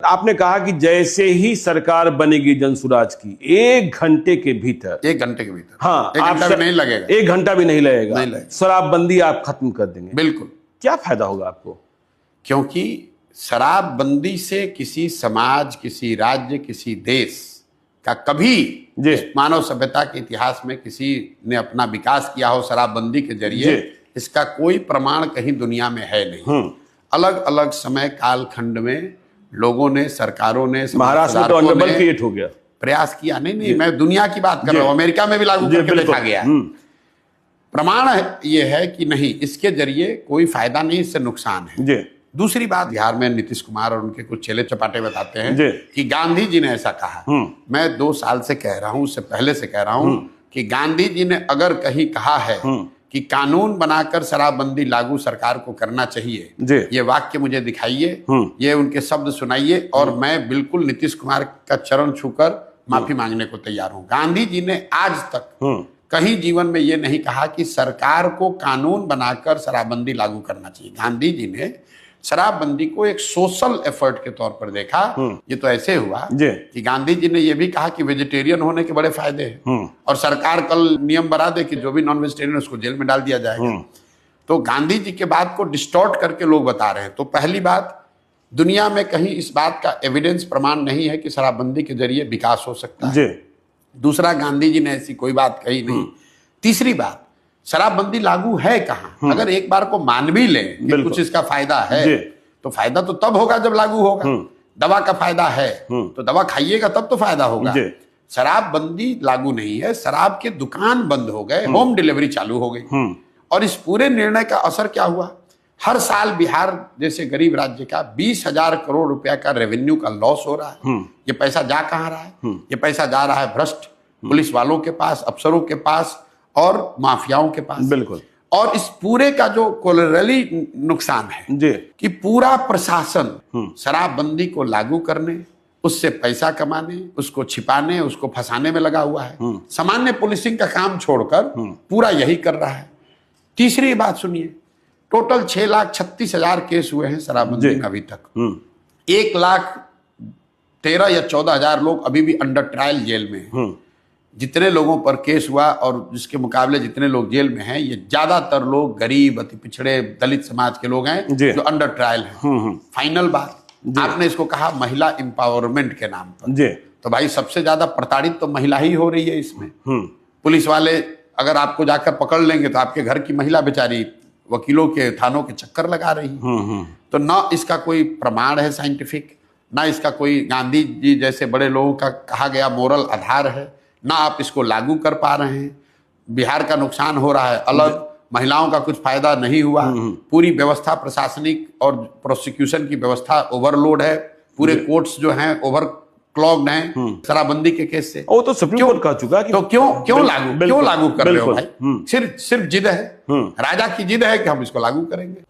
आपने कहा कि जैसे ही सरकार बनेगी जनसुराज की 1 घंटे के भीतर, 1 घंटे के भीतर, हाँ, 1 घंटा भी नहीं लगेगा, 1 घंटा भी नहीं लगेगा, नहीं लगेगा, शराबबंदी आप खत्म कर देंगे। बिल्कुल। क्या फायदा होगा आपको? क्योंकि शराबबंदी से किसी समाज, किसी राज्य, किसी देश का कभी मानव सभ्यता के इतिहास में किसी ने अपना विकास किया हो शराबबंदी के जरिए, इसका कोई प्रमाण कहीं दुनिया में है नहीं। अलग अलग समय कालखंड में लोगों ने, सरकारों ने, महाराष्ट्र में तो अनडबल क्रिएट हो गया, प्रयास किया। नहीं, मैं दुनिया की बात कर रहा हूं, अमेरिका में भी लागू करके देखा गया। प्रमाण ये है कि नहीं, इसके जरिए कोई फायदा नहीं, इससे नुकसान है। दूसरी बात, बिहार में नीतीश कुमार और उनके कुछ चेले चपाटे बताते हैं कि गांधी जी ने ऐसा कहा। मैं 2 साल से कह रहा हूं, उससे पहले से कह रहा हूं कि गांधी जी ने अगर कहीं कहा है कि कानून बनाकर शराबबंदी लागू सरकार को करना चाहिए, ये वाक्य मुझे दिखाइए, ये उनके शब्द सुनाइए, और मैं बिल्कुल नीतीश कुमार का चरण छूकर माफी मांगने को तैयार हूं। गांधी जी ने आज तक कहीं जीवन में ये नहीं कहा कि सरकार को कानून बनाकर शराबबंदी लागू करना चाहिए। गांधी जी ने शराबबंदी को एक सोशल एफर्ट के तौर पर देखा। ये तो ऐसे हुआ कि गांधी जी ने यह भी कहा कि वेजिटेरियन होने के बड़े फायदे हैं, और सरकार कल नियम बना दे कि जो भी नॉन वेजिटेरियन उसको जेल में डाल दिया जाएगा। तो गांधी जी के बात को डिस्टॉर्ट करके लोग बता रहे हैं। तो पहली बात, दुनिया में कहीं इस बात का एविडेंस, प्रमाण नहीं है कि शराबबंदी के जरिए विकास हो सकता है। दूसरा, गांधी जी ने ऐसी कोई बात कही नहीं। तीसरी बात, शराबबंदी लागू है कहां? अगर एक बार को मान भी ले कि कुछ इसका फायदा है, तो फायदा तो तब होगा जब लागू होगा। दवा का फायदा है तो दवा खाइएगा तब तो फायदा होगा। शराबबंदी लागू नहीं है, शराब के दुकान बंद हो गए, होम डिलीवरी चालू हो गई। और इस पूरे निर्णय का असर क्या हुआ? हर साल बिहार जैसे गरीब राज्य का 20,000 करोड़ रुपया का रेवेन्यू का लॉस हो रहा है। ये पैसा जा कहां रहा है? ये पैसा जा रहा है भ्रष्ट पुलिस वालों के पास, अफसरों के पास और माफियाओं के पास। बिल्कुल। और इस पूरे का जो कोलैटरली नुकसान है कि पूरा प्रशासन शराबबंदी को लागू करने, उससे पैसा कमाने, उसको छिपाने, उसको फंसाने में लगा हुआ है। सामान्य पुलिसिंग का काम छोड़कर पूरा यही कर रहा है। तीसरी बात सुनिए, टोटल 6,36,000 केस हुए हैं शराबबंदी में अभी तक। 1,13,000 या 14,000 लोग अभी भी अंडर ट्रायल जेल में हैं। जितने लोगों पर केस हुआ और जिसके मुकाबले जितने लोग जेल में हैं, ये ज्यादातर लोग गरीब, अति पिछड़े, दलित समाज के लोग हैं जो अंडर ट्रायल हैं। फाइनल बात, आपने इसको कहा महिला एम्पावरमेंट के नाम पर, तो भाई सबसे ज्यादा प्रताड़ित तो महिला ही हो रही है इसमें। पुलिस वाले अगर आपको जाकर पकड़ लेंगे तो आपके घर की महिला बेचारी वकीलों के, थानों के चक्कर लगा रही है। तो ना इसका कोई प्रमाण है साइंटिफिक, ना इसका कोई गांधी जी जैसे बड़े लोगों का कहा गया मोरल आधार है, ना आप इसको लागू कर पा रहे हैं। बिहार का नुकसान हो रहा है अलग, महिलाओं का कुछ फायदा नहीं हुआ। पूरी व्यवस्था, प्रशासनिक और प्रोसिक्यूशन की व्यवस्था ओवरलोड है। पूरे कोर्ट्स जो हैं ओवर क्लॉग्ड हैं शराबबंदी के केस से। वो तो सुप्रीम कोर्ट कह चुका कि तो क्यों लागू कर रहे हो भाई? सिर्फ जिद है, राजा की जिद है कि हम इसको लागू करेंगे।